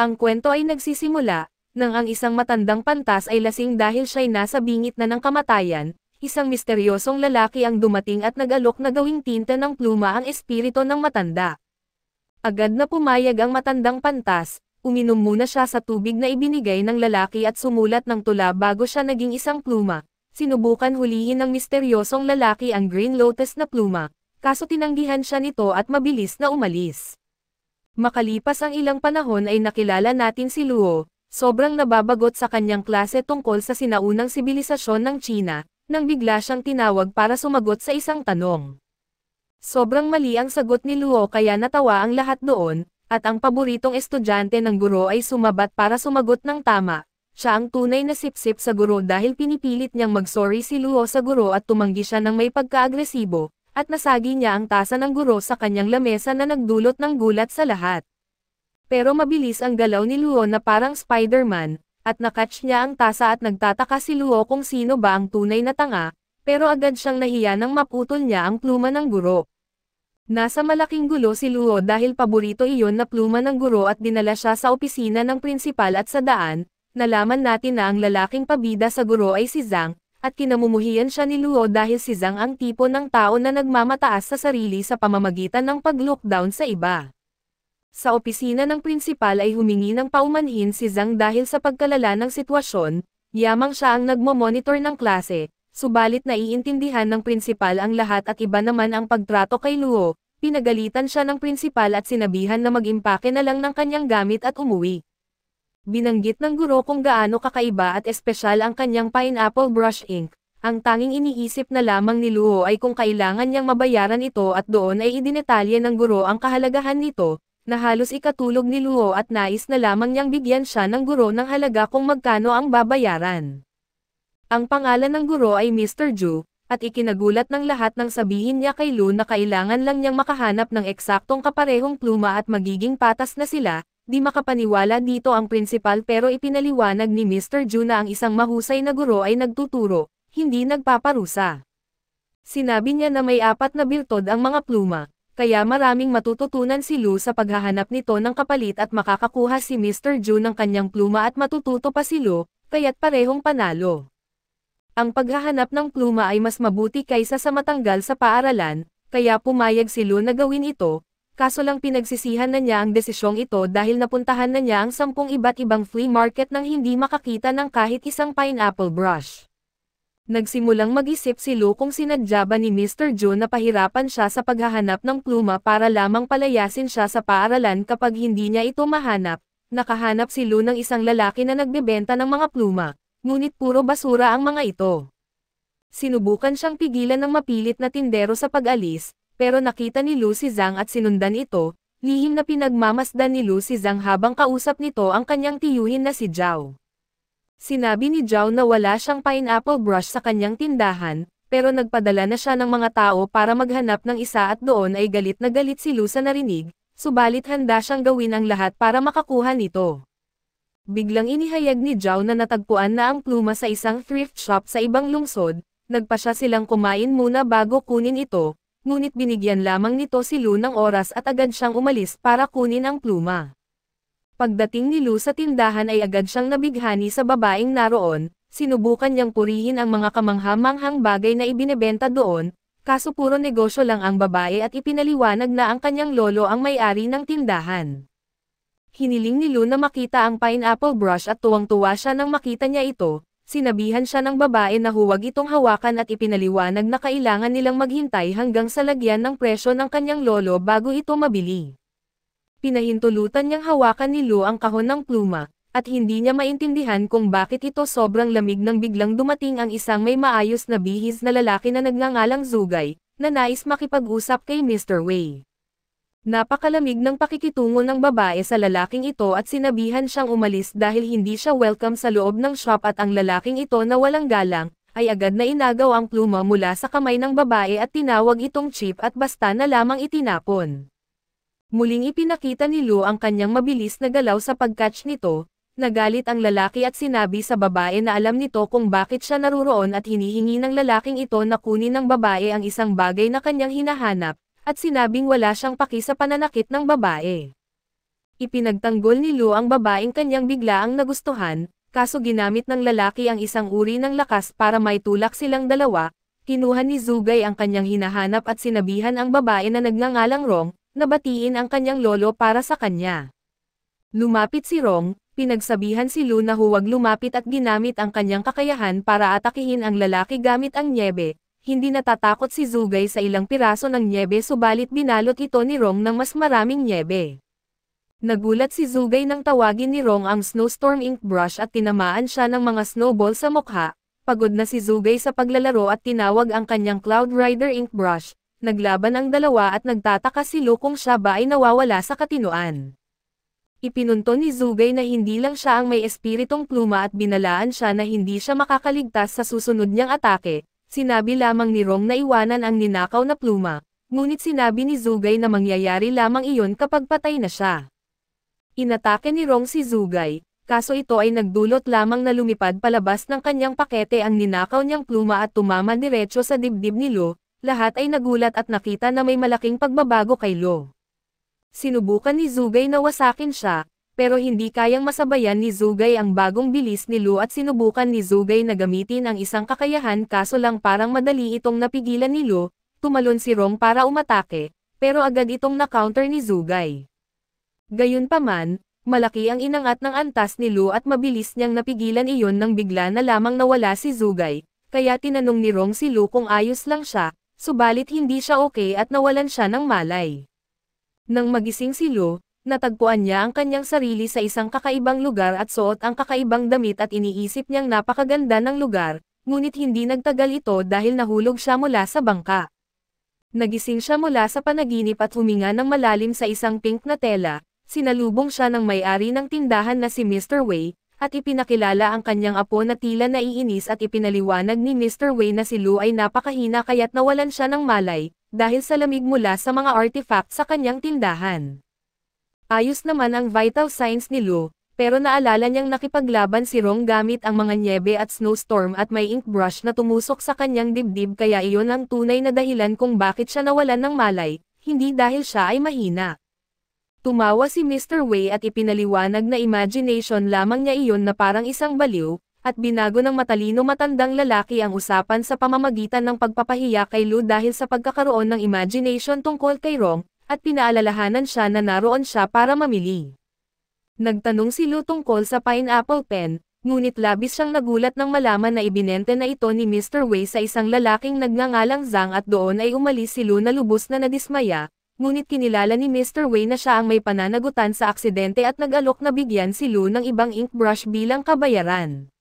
Ang kwento ay nagsisimula, nang ang isang matandang pantas ay lasing dahil siya'y nasa bingit na ng kamatayan, isang misteryosong lalaki ang dumating at nag-alok na gawing tinta ng pluma ang espiritu ng matanda. Agad na pumayag ang matandang pantas, uminom muna siya sa tubig na ibinigay ng lalaki at sumulat ng tula bago siya naging isang pluma. Sinubukan hulihin ng misteryosong lalaki ang Green Lotus na pluma, kaso tinanggihan siya nito at mabilis na umalis. Makalipas ang ilang panahon ay nakilala natin si Luo, sobrang nababagot sa kanyang klase tungkol sa sinaunang sibilisasyon ng China, nang bigla siyang tinawag para sumagot sa isang tanong. Sobrang mali ang sagot ni Luo kaya natawa ang lahat doon, at ang paboritong estudyante ng guro ay sumabat para sumagot ng tama. Siya ang tunay na sipsip sa guro dahil pinipilit niyang mag-sorry si Luo sa guro at tumanggi siya ng may pagka-agresibo, at nasagi niya ang tasa ng guro sa kanyang lamesa na nagdulot ng gulat sa lahat. Pero mabilis ang galaw ni Luo na parang Spider-Man, at nakatch niya ang tasa at nagtataka si Luo kung sino ba ang tunay na tanga, pero agad siyang nahiya nang maputol niya ang pluma ng guro. Nasa malaking gulo si Luo dahil paborito iyon na pluma ng guro at dinala siya sa opisina ng prinsipal at sa daan, nalaman natin na ang lalaking pabida sa guro ay si Zhang, at kinamumuhian siya ni Luo dahil si Zhang ang tipo ng tao na nagmamataas sa sarili sa pamamagitan ng pag-look down sa iba. Sa opisina ng prinsipal ay humingi ng paumanhin si Zhang dahil sa pagkalala ng sitwasyon, yamang siya ang nagmo-monitor ng klase, subalit naiintindihan ng prinsipal ang lahat at iba naman ang pagtrato kay Luo, pinagalitan siya ng prinsipal at sinabihan na mag-impake na lang ng kanyang gamit at umuwi. Binanggit ng guro kung gaano kakaiba at espesyal ang kanyang pineapple brush ink. Ang tanging iniisip na lamang ni Luo ay kung kailangan niyang mabayaran ito at doon ay idinetalye ng guro ang kahalagahan nito, na halos ikatulog ni Luo at nais na lamang niyang bigyan siya ng guro ng halaga kung magkano ang babayaran. Ang pangalan ng guro ay Mr. Zhu, at ikinagulat ng lahat nang sabihin niya kay Lu na kailangan lang niyang makahanap ng eksaktong kaparehong pluma at magiging patas na sila. Di makapaniwala dito ang prinsipal pero ipinaliwanag ni Mr. Zhu na ang isang mahusay na guro ay nagtuturo, hindi nagpaparusa. Sinabi niya na may 4 na birtod ang mga pluma, kaya maraming matututunan si Lu sa paghahanap nito ng kapalit at makakakuha si Mr. Zhu ng kanyang pluma at matututo pa si Lu, kaya't parehong panalo. Ang paghahanap ng pluma ay mas mabuti kaysa sa matanggal sa paaralan, kaya pumayag si Lu na gawin ito. Kaso lang pinagsisihan na niya ang desisyong ito dahil napuntahan na niya ang 10 iba't ibang flea market nang hindi makakita ng kahit isang pineapple brush. Nagsimulang mag-isip si Lu kung sinadya ba ni Mr. Zhu na pahirapan siya sa paghahanap ng pluma para lamang palayasin siya sa paaralan kapag hindi niya ito mahanap. Nakahanap si Lu ng isang lalaki na nagbebenta ng mga pluma, ngunit puro basura ang mga ito. Sinubukan siyang pigilan ng mapilit na tindero sa pag-alis, pero nakita ni Lu si Zhang at sinundan ito, lihim na pinagmamasdan ni Lu si Zhang habang kausap nito ang kanyang tiyuhin na si Zhao. Sinabi ni Zhao na wala siyang pineapple brush sa kanyang tindahan, pero nagpadala na siya ng mga tao para maghanap ng isa at doon ay galit na galit si Lu sa narinig, subalit handa siyang gawin ang lahat para makakuha nito. Biglang inihayag ni Zhao na natagpuan na ang pluma sa isang thrift shop sa ibang lungsod, nagpa siya silang kumain muna bago kunin ito. Ngunit binigyan lamang nito si Lu ng oras at agad siyang umalis para kunin ang pluma. Pagdating ni Lu sa tindahan ay agad siyang nabighani sa babaeng naroon, sinubukan niyang purihin ang mga kamangha-manghang bagay na ibinebenta doon, kaso puro negosyo lang ang babae at ipinaliwanag na ang kanyang lolo ang may-ari ng tindahan. Hiniling ni Lu na makita ang pineapple brush at tuwang-tuwa siya nang makita niya ito. Sinabihan siya ng babae na huwag itong hawakan at ipinaliwanag na kailangan nilang maghintay hanggang sa lagyan ng presyo ng kanyang lolo bago ito mabili. Pinahintulutan niyang hawakan ni Lu ang kahon ng pluma, at hindi niya maintindihan kung bakit ito sobrang lamig nang biglang dumating ang isang may maayos na bihis na lalaki na nagngangalang Zugay, na nais makipag-usap kay Mr. Wei. Napakalamig ng pakikitungo ng babae sa lalaking ito at sinabihan siyang umalis dahil hindi siya welcome sa loob ng shop at ang lalaking ito na walang galang, ay agad na inagaw ang pluma mula sa kamay ng babae at tinawag itong cheap at basta na lamang itinapon. Muling ipinakita ni Lu ang kanyang mabilis na galaw sa pag-catch nito, nagalit ang lalaki at sinabi sa babae na alam nito kung bakit siya naruroon at hinihingi ng lalaking ito na kunin ng babae ang isang bagay na kanyang hinahanap, at sinabing wala siyang paki sa pananakit ng babae. Ipinagtanggol ni Lu ang babaeng kanyang biglaang nagustuhan, kaso ginamit ng lalaki ang isang uri ng lakas para maitulak silang dalawa. Kinuha ni Zugay ang kanyang hinahanap at sinabihan ang babae na nagngangalang Rong, na batiin ang kanyang lolo para sa kanya. Lumapit si Rong, pinagsabihan si Lu na huwag lumapit at ginamit ang kanyang kakayahan para atakihin ang lalaki gamit ang nyebe. Hindi natatakot si Zugay sa ilang piraso ng nyebe subalit binalot ito ni Rong ng mas maraming nyebe. Nagulat si Zugay nang tawagin ni Rong ang Snowstorm Ink Brush at tinamaan siya ng mga snowball sa mukha. Pagod na si Zugay sa paglalaro at tinawag ang kanyang Cloud Rider Ink Brush. Naglaban ang dalawa at nagtataka si Lu kung siya ba ay nawawala sa katinoan. Ipinunto ni Zugay na hindi lang siya ang may espiritong pluma at binalaan siya na hindi siya makakaligtas sa susunod niyang atake. Sinabi lamang ni Rong na iwanan ang ninakaw na pluma, ngunit sinabi ni Zugay na mangyayari lamang iyon kapag patay na siya. Inatake ni Rong si Zugay, kaso ito ay nagdulot lamang na lumipad palabas ng kanyang pakete ang ninakaw niyang pluma at tumama diretso sa dibdib ni Lu. Lahat ay nagulat at nakita na may malaking pagbabago kay Lu. Sinubukan ni Zugay na wasakin siya, pero hindi kayang masabayan ni Zugay ang bagong bilis ni Lu at sinubukan ni Zugay na gamitin ang isang kakayahan kaso lang parang madali itong napigilan ni Lu. Tumalon si Rong para umatake, pero agad itong na-counter ni Zugay. Gayunpaman, malaki ang inangat ng antas ni Lu at mabilis niyang napigilan iyon nang bigla na lamang nawala si Zugay, kaya tinanong ni Rong si Lu kung ayos lang siya, subalit hindi siya okay at nawalan siya ng malay. Nang magising si Lu, natagpuan niya ang kanyang sarili sa isang kakaibang lugar at suot ang kakaibang damit at iniisip niyang napakaganda ng lugar, ngunit hindi nagtagal ito dahil nahulog siya mula sa bangka. Nagising siya mula sa panaginip at huminga ng malalim sa isang pink na tela. Sinalubong siya ng may-ari ng tindahan na si Mr. Wei, at ipinakilala ang kanyang apo na tila naiinis at ipinaliwanag ni Mr. Wei na si Lu ay napakahina kaya't nawalan siya ng malay, dahil sa lamig mula sa mga artifact sa kanyang tindahan. Ayos naman ang vital signs ni Lu, pero naalala niyang nakipaglaban si Rong gamit ang mga nyebe at snowstorm at may ink brush na tumusok sa kanyang dibdib kaya iyon ang tunay na dahilan kung bakit siya nawalan ng malay, hindi dahil siya ay mahina. Tumawa si Mr. Wei at ipinaliwanag na imagination lamang niya iyon na parang isang baliw, at binago ng matalino matandang lalaki ang usapan sa pamamagitan ng pagpapahiya kay Lu dahil sa pagkakaroon ng imagination tungkol kay Rong, at pinaalalahanan siya na naroon siya para mamili. Nagtanong si Lu tungkol sa pineapple pen, ngunit labis siyang nagulat nang malaman na ibinente na ito ni Mr. Wei sa isang lalaking nagngangalang Zhang at doon ay umalis si Lu na lubos na nadismaya. Ngunit kinilala ni Mr. Wei na siya ang may pananagutan sa aksidente at nag-alok na bigyan si Lu ng ibang ink brush bilang kabayaran.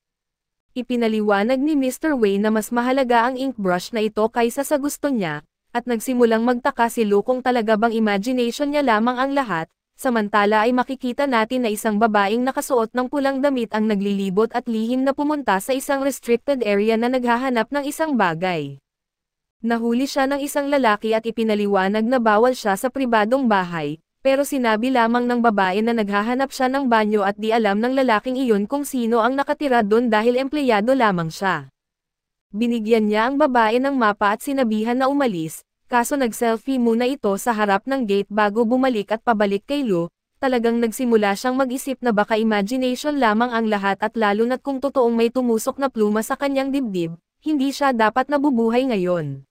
Ipinaliwanag ni Mr. Wei na mas mahalaga ang ink brush na ito kaysa sa gusto niya, at nagsimulang magtaka si Lu kung talaga bang imagination niya lamang ang lahat, samantala ay makikita natin na isang babaeng nakasuot ng pulang damit ang naglilibot at lihim na pumunta sa isang restricted area na naghahanap ng isang bagay. Nahuli siya ng isang lalaki at ipinaliwanag na bawal siya sa pribadong bahay, pero sinabi lamang ng babae na naghahanap siya ng banyo at di alam ng lalaking iyon kung sino ang nakatira doon dahil empleyado lamang siya. Binigyan niya ang babae ng mapa at sinabihan na umalis, kaso nag-selfie muna ito sa harap ng gate bago bumalik at pabalik kay Lu. Talagang nagsimula siyang mag-isip na baka imagination lamang ang lahat at lalo na't kung totoong may tumusok na pluma sa kanyang dibdib, hindi siya dapat nabubuhay ngayon.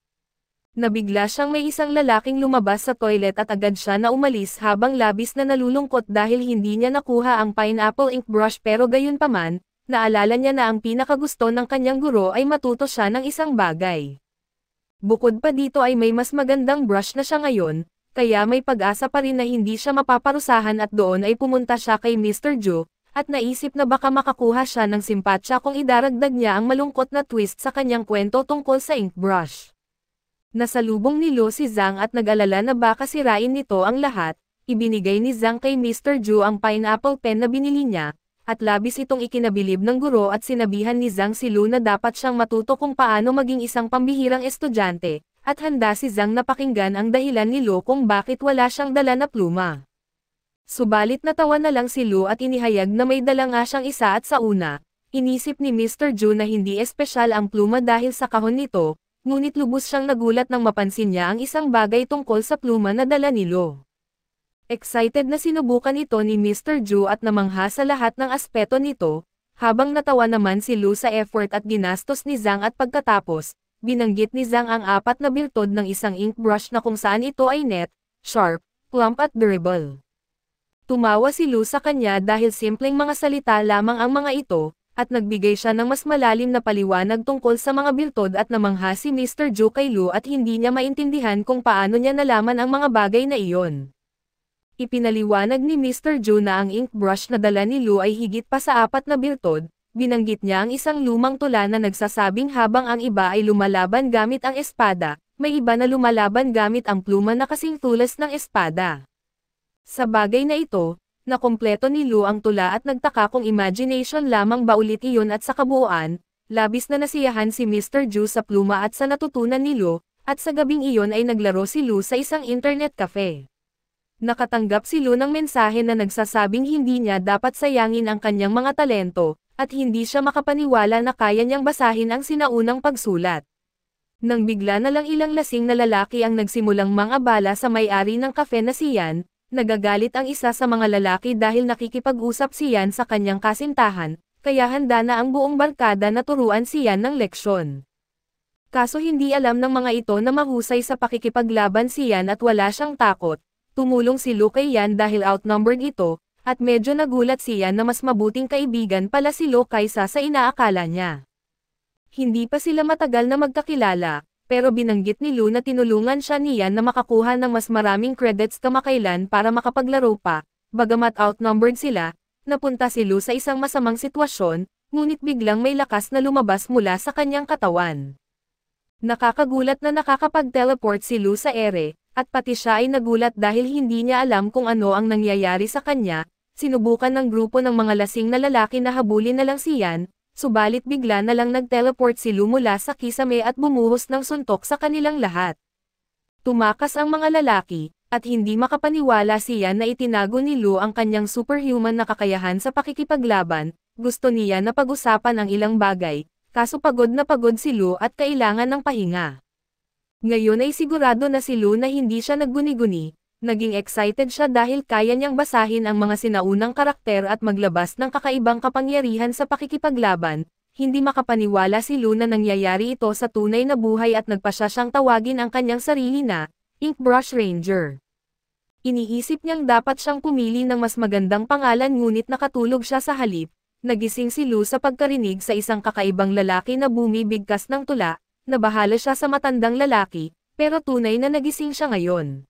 Nabigla siyang may isang lalaking lumabas sa toilet at agad siya na umalis habang labis na nalulungkot dahil hindi niya nakuha ang pineapple ink brush pero gayunpaman, naalala niya na ang pinakagusto ng kanyang guro ay matuto siya ng isang bagay. Bukod pa dito ay may mas magandang brush na siya ngayon, kaya may pag-asa pa rin na hindi siya mapaparusahan at doon ay pumunta siya kay Mr. Zhu, at naisip na baka makakuha siya ng simpatsya kung idaragdag niya ang malungkot na twist sa kanyang kwento tungkol sa ink brush. Nasalubong ni Lu si Zhang at nag-alala na baka sirain nito ang lahat, ibinigay ni Zhang kay Mr. Zhu ang pineapple pen na binili niya, at labis itong ikinabilib ng guro at sinabihan ni Zhang si Lu na dapat siyang matuto kung paano maging isang pambihirang estudyante, at handa si Zhang na pakinggan ang dahilan ni Lu kung bakit wala siyang dala na pluma. Subalit natawa na lang si Lu at inihayag na may dala nga siyang isa at sa una, inisip ni Mr. Zhu na hindi espesyal ang pluma dahil sa kahon nito, ngunit lubos siyang nagulat nang mapansin niya ang isang bagay tungkol sa pluma na dala ni Lu. Excited na sinubukan ito ni Mr. Ju at namangha sa lahat ng aspeto nito, habang natawa naman si Lu sa effort at ginastos ni Zhang at pagkatapos, binanggit ni Zhang ang 4 na biltod ng isang ink brush na kung saan ito ay net, sharp, plump at durable. Tumawa si Lu sa kanya dahil simpleng mga salita lamang ang mga ito, at nagbigay siya ng mas malalim na paliwanag tungkol sa mga biltod at namangha si Mr. Ju kay Lu at hindi niya maintindihan kung paano niya nalaman ang mga bagay na iyon. Ipinaliwanag ni Mr. Ju na ang ink brush na dala ni Lu ay higit pa sa 4 na biltod, binanggit niya ang isang lumang tula na nagsasabing habang ang iba ay lumalaban gamit ang espada, may iba na lumalaban gamit ang pluma na kasing tulas ng espada. Sa bagay na ito, nakumpleto ni Lu ang tula at nagtaka kung imagination lamang ba ulit iyon at sa kabuuan, labis na nasiyahan si Mr. Ju sa pluma at sa natutunan ni Lu, at sa gabing iyon ay naglaro si Lu sa isang internet cafe. Nakatanggap si Lu ng mensahe na nagsasabing hindi niya dapat sayangin ang kanyang mga talento, at hindi siya makapaniwala na kaya niyang basahin ang sinaunang pagsulat. Nang bigla na lang ilang lasing na lalaki ang nagsimulang mangabala sa may-ari ng kafe na si Yan, nagagalit ang isa sa mga lalaki dahil nakikipag-usap si Yan sa kanyang kasintahan, kaya handa na ang buong barkada na turuan si Yan ng leksyon. Kaso hindi alam ng mga ito na mahusay sa pakikipaglaban si Yan at wala siyang takot. Tumulong si Lu kay Yan dahil outnumbered ito, at medyo nagulat si Yan na mas mabuting kaibigan pala si Lu kaysa sa inaakala niya. Hindi pa sila matagal na magkakilala, pero binanggit ni Lu na tinulungan siya ni Yan na makakuha ng mas maraming credits kamakailan para makapaglaro pa, bagamat outnumbered sila, napunta si Lu sa isang masamang sitwasyon, ngunit biglang may lakas na lumabas mula sa kanyang katawan. Nakakagulat na nakakapag-teleport si Lu sa ere, at pati siya ay nagulat dahil hindi niya alam kung ano ang nangyayari sa kanya. Sinubukan ng grupo ng mga lasing na lalaki na habulin na lang si Yan, subalit bigla na lang nag-teleport si Lu mula sa kisame at bumuhos ng suntok sa kanilang lahat. Tumakas ang mga lalaki, at hindi makapaniwala si Yan na itinago ni Lu ang kanyang superhuman na kakayahan sa pakikipaglaban. Gusto niya na pag-usapan ang ilang bagay, kaso pagod si Lu at kailangan ng pahinga. Ngayon ay sigurado na si Lu na hindi siya nagguni-guni, naging excited siya dahil kaya niyang basahin ang mga sinaunang karakter at maglabas ng kakaibang kapangyarihan sa pakikipaglaban. Hindi makapaniwala si Lu na nangyayari ito sa tunay na buhay at nagpasya siyang tawagin ang kanyang sarili na Ink Brush Ranger. Iniisip niyang dapat siyang pumili ng mas magandang pangalan ngunit nakatulog siya sa halip. Nagising si Lu sa pagkarinig sa isang kakaibang lalaki na bumibigkas ng tula. Nabahala siya sa matandang lalaki, pero tunay na nagising siya ngayon.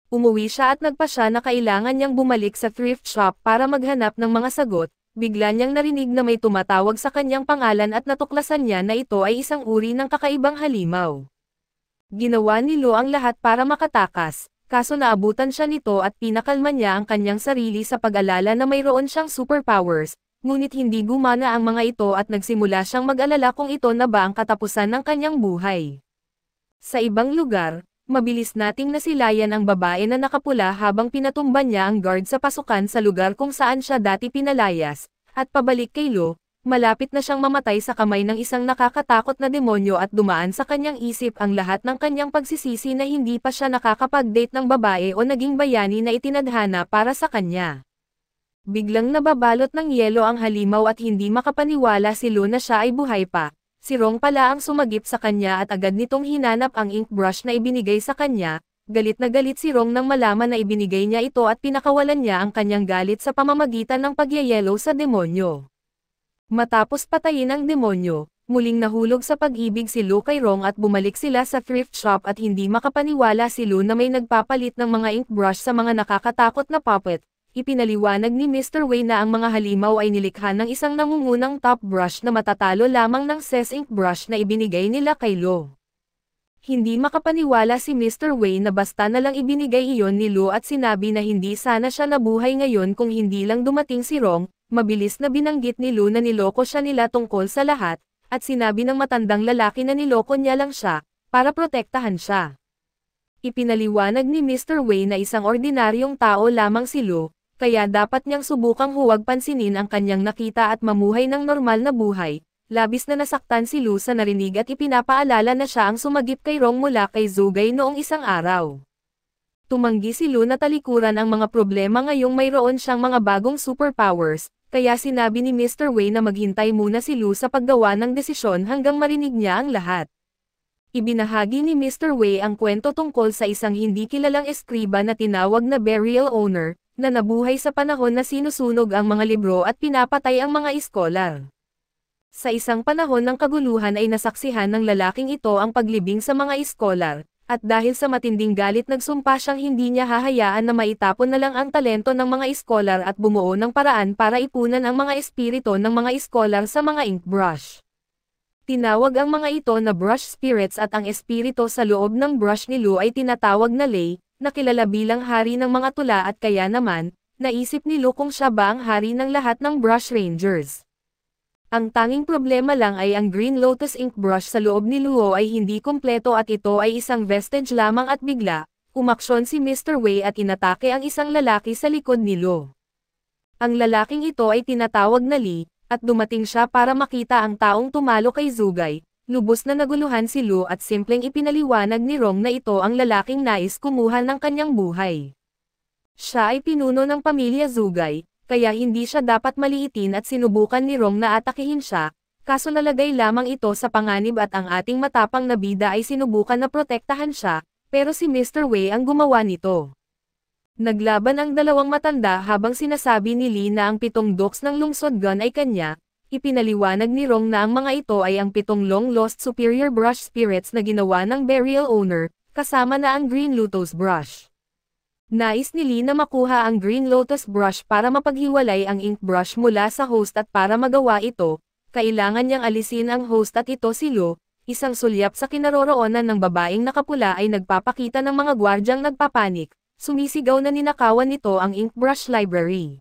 Umuwi siya at nagpasya na kailangan niyang bumalik sa thrift shop para maghanap ng mga sagot. Bigla niyang narinig na may tumatawag sa kanyang pangalan at natuklasan niya na ito ay isang uri ng kakaibang halimaw. Ginawa ni Lu ang lahat para makatakas, kaso naabutan siya nito at pinakalma niya ang kanyang sarili sa pag-alala na mayroon siyang superpowers. Ngunit hindi gumana ang mga ito at nagsimula siyang mag-alala kung ito na ba ang katapusan ng kanyang buhay. Sa ibang lugar, mabilis nating nasilayan ang babae na nakapula habang pinatumba niya ang guard sa pasukan sa lugar kung saan siya dati pinalayas, at pabalik kay Lu, malapit na siyang mamatay sa kamay ng isang nakakatakot na demonyo at dumaan sa kanyang isip ang lahat ng kanyang pagsisisi na hindi pa siya nakakapag-date ng babae o naging bayani na itinadhana para sa kanya. Biglang nababalot ng yelo ang halimaw at hindi makapaniwala si Lu na siya ay buhay pa. Si Rong pala ang sumagip sa kanya at agad nitong hinanap ang ink brush na ibinigay sa kanya. Galit na galit si Rong nang malaman na ibinigay niya ito at pinakawalan niya ang kanyang galit sa pamamagitan ng pagyayelo sa demonyo. Matapos patayin ang demonyo, muling nahulog sa pag-ibig si Lu kay Rong at bumalik sila sa thrift shop at hindi makapaniwala si Lu na may nagpapalit ng mga ink brush sa mga nakakatakot na puppet. Ipinaliwanag ni Mr. Wei na ang mga halimaw ay nilikha ng isang nangungunang top brush na matatalo lamang ng SES ink brush na ibinigay nila kay Lu. Hindi makapaniwala si Mr. Wei na basta na lang ibinigay iyon ni Lu at sinabi na hindi sana siya nabuhay ngayon kung hindi lang dumating si Rong. Mabilis na binanggit ni Lu na niloko siya nila tungkol sa lahat, at sinabi ng matandang lalaki na niloko niya lang siya, para protektahan siya. Ipinaliwanag ni Mr. Wei na isang ordinaryong tao lamang si Lu, kaya dapat niyang subukang huwag pansinin ang kanyang nakita at mamuhay ng normal na buhay. Labis na nasaktan si Lu sa narinig at ipinapaalala na siya ang sumagip kay Rong mula kay Zugay noong isang araw. Tumanggi si Lu na talikuran ang mga problema ngayong mayroon siyang mga bagong superpowers, kaya sinabi ni Mr. Wei na maghintay muna si Lu sa paggawa ng desisyon hanggang marinig niya ang lahat. Ibinahagi ni Mr. Wei ang kwento tungkol sa isang hindi kilalang eskriba na tinawag na burial owner, na nabuhay sa panahon na sinusunog ang mga libro at pinapatay ang mga iskolar. Sa isang panahon ng kaguluhan ay nasaksihan ng lalaking ito ang paglibing sa mga iskolar, at dahil sa matinding galit nagsumpa siyang hindi niya hahayaan na maitapon na lang ang talento ng mga iskolar at bumuo ng paraan para ipunan ang mga espiritu ng mga iskolar sa mga ink brush. Tinawag ang mga ito na brush spirits at ang espiritu sa loob ng brush ni Lu ay tinatawag na Lei, na kilala bilang hari ng mga tula at kaya naman, naisip ni Lu kung siya ba ang hari ng lahat ng brush rangers. Ang tanging problema lang ay ang Green Lotus ink brush sa loob ni Luo ay hindi kumpleto at ito ay isang vestige lamang at bigla, umaksyon si Mr. Wei at inatake ang isang lalaki sa likod ni Lu. Ang lalaking ito ay tinatawag na Li, at dumating siya para makita ang taong tumalo kay Zugay. Lubos na naguluhan si Lu at simpleng ipinaliwanag ni Rong na ito ang lalaking nais kumuha ng kanyang buhay. Siya ay pinuno ng pamilya Zugay, kaya hindi siya dapat maliitin at sinubukan ni Rong na atakihin siya, kaso nalagay lamang ito sa panganib at ang ating matapang na bida ay sinubukan na protektahan siya, pero si Mr. Wei ang gumawa nito. Naglaban ang dalawang matanda habang sinasabi ni Lee na ang 7 dogs ng lungsod gun ay kanya, ipinaliwanag ni Rong na ang mga ito ay ang 7 long-lost superior brush spirits na ginawa ng burial owner, kasama na ang Green Lotus brush. Nais ni Lee na makuha ang Green Lotus brush para mapaghiwalay ang ink brush mula sa host at para magawa ito, kailangan niyang alisin ang host at ito si Lu, isang sulyap sa kinaroroonan ng babaeng nakapula ay nagpapakita ng mga gwardyang nagpapanik, sumisigaw na ninakawan nito ang ink brush library.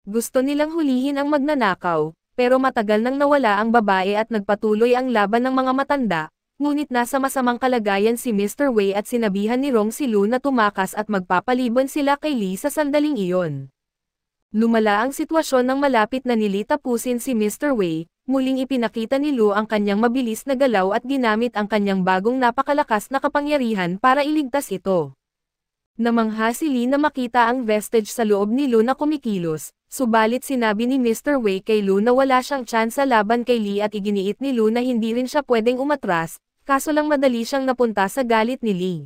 Gusto nilang hulihin ang magnanakaw, pero matagal nang nawala ang babae at nagpatuloy ang laban ng mga matanda. Ngunit nasa masamang kalagayan si Mr. Wei at sinabihan ni Rong si Lu na tumakas at magpapaliban sila kay Lee sa sandaling iyon. Lumala ang sitwasyon nang malapit na nili tapusin si Mr. Wei, muling ipinakita ni Lu ang kanyang mabilis na galaw at ginamit ang kanyang bagong napakalakas na kapangyarihan para iligtas ito. Namangha si Lee na makita ang vestige sa loob ni Lu na kumikilos, subalit sinabi ni Mr. Wei kay Lu na wala siyang tsansa laban kay Lee at iginiit ni Lu na hindi rin siya pwedeng umatras, kaso lang madali siyang napunta sa galit ni Lee.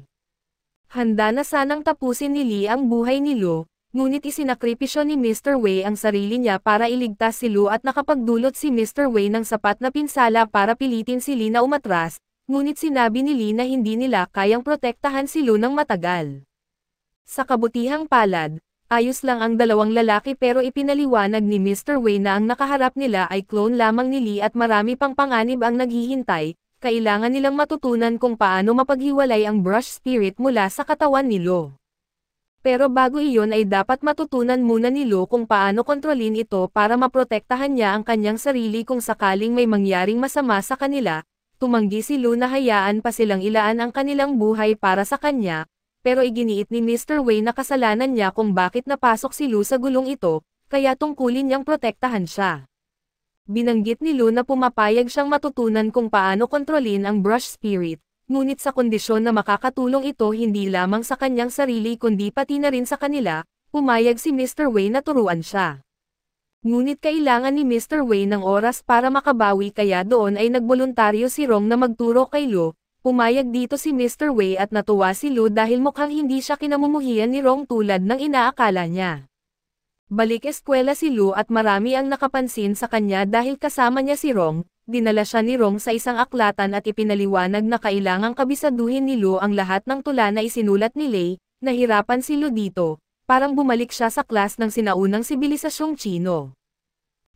Handa na sanang tapusin ni Lee ang buhay ni Lu, ngunit isinakripisyo ni Mr. Wei ang sarili niya para iligtas si Lu at nakapagdulot si Mr. Wei ng sapat na pinsala para pilitin si Lee na umatras, ngunit sinabi ni Lee na hindi nila kayang protektahan si Lu ng matagal. Sa kabutihang palad, ayos lang ang dalawang lalaki pero ipinaliwanag ni Mr. Wei na ang nakaharap nila ay clone lamang ni Lee at marami pang panganib ang naghihintay, kailangan nilang matutunan kung paano mapaghiwalay ang brush spirit mula sa katawan ni Lu. Pero bago iyon ay dapat matutunan muna ni Lu kung paano kontrolin ito para maprotektahan niya ang kanyang sarili kung sakaling may mangyaring masama sa kanila. Tumanggi si Lu na hayaan pa silang ilaan ang kanilang buhay para sa kanya, pero iginiit ni Mr. Wei na kasalanan niya kung bakit napasok si Lu sa gulong ito, kaya tungkulin niyang protektahan siya. Binanggit ni Lu na pumapayag siyang matutunan kung paano kontrolin ang brush spirit, ngunit sa kondisyon na makakatulong ito hindi lamang sa kanyang sarili kundi pati na rin sa kanila, pumayag si Mr. Wei na turuan siya. Ngunit kailangan ni Mr. Wei ng oras para makabawi kaya doon ay nagboluntaryo si Rong na magturo kay Lu. Pumayag dito si Mr. Wei at natuwa si Lu dahil mukhang hindi siya kinamumuhian ni Rong tulad ng inaakala niya. Balik eskwela si Lu at marami ang nakapansin sa kanya dahil kasama niya si Rong, dinala siya ni Rong sa isang aklatan at ipinaliwanag na kailangang kabisaduhin ni Lu ang lahat ng tula na isinulat ni Lei. Nahirapan si Lu dito, parang bumalik siya sa klas ng sinaunang sibilisasyong Chino.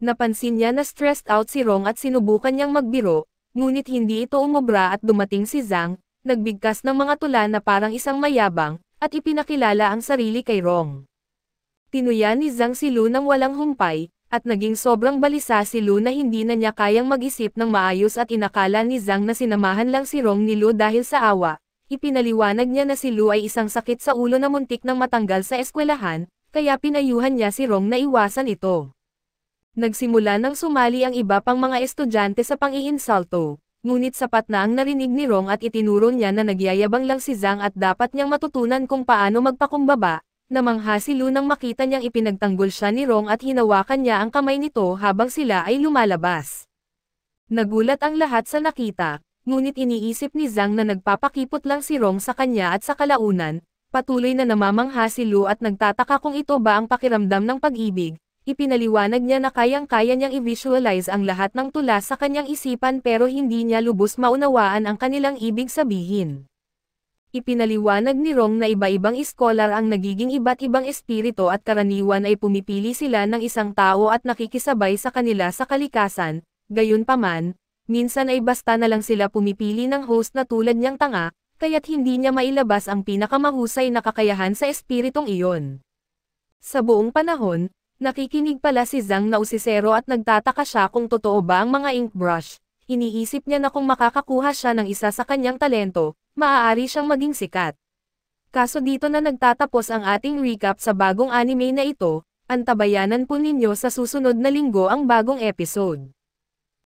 Napansin niya na stressed out si Rong at sinubukan niyang magbiro, ngunit hindi ito umobra at dumating si Zhang, nagbigkas ng mga tula na parang isang mayabang, at ipinakilala ang sarili kay Rong. Tinuya ni Zhang si Lu nang walang humpay, at naging sobrang balisa si Lu na hindi na niya kayang mag-isip ng maayos at inakala ni Zhang na sinamahan lang si Rong ni Lu dahil sa awa. Ipinaliwanag niya na si Lu ay isang sakit sa ulo na muntik nang matanggal sa eskwelahan, kaya pinayuhan niya si Rong na iwasan ito. Nagsimula nang sumali ang iba pang mga estudyante sa pang-iinsulto, Ngunit sapat na ang narinig ni Rong at itinuro niya na nagyayabang lang si Zhang at dapat niyang matutunan kung paano magpakumbaba. Namangha si Lu nang makita niyang ipinagtanggol siya ni Rong at hinawakan niya ang kamay nito habang sila ay lumalabas. Nagulat ang lahat sa nakita, ngunit iniisip ni Zhang na nagpapakipot lang si Rong sa kanya at sa kalaunan, patuloy na namamangha si Lu at nagtataka kung ito ba ang pakiramdam ng pag-ibig. Ipinaliwanag niya na kayang-kaya niyang i-visualize ang lahat ng tula sa kanyang isipan pero hindi niya lubos maunawaan ang kanilang ibig sabihin. Ipinaliwanag ni Rong na iba-ibang iskolar ang nagiging iba't ibang espiritu at karaniwan ay pumipili sila ng isang tao at nakikisabay sa kanila sa kalikasan, gayunpaman, minsan ay basta na lang sila pumipili ng host na tulad niyang tanga, kaya't hindi niya mailabas ang pinakamahusay na kakayahan sa espiritong iyon. Sa buong panahon, nakikinig pala si Zhang na usisero at nagtataka siya kung totoo ba ang mga ink brush. Iniisip niya na kung makakakuha siya ng isa sa kanyang talento, maaari siyang maging sikat. Kaso dito na nagtatapos ang ating recap sa bagong anime na ito, antabayanan po ninyo sa susunod na linggo ang bagong episode.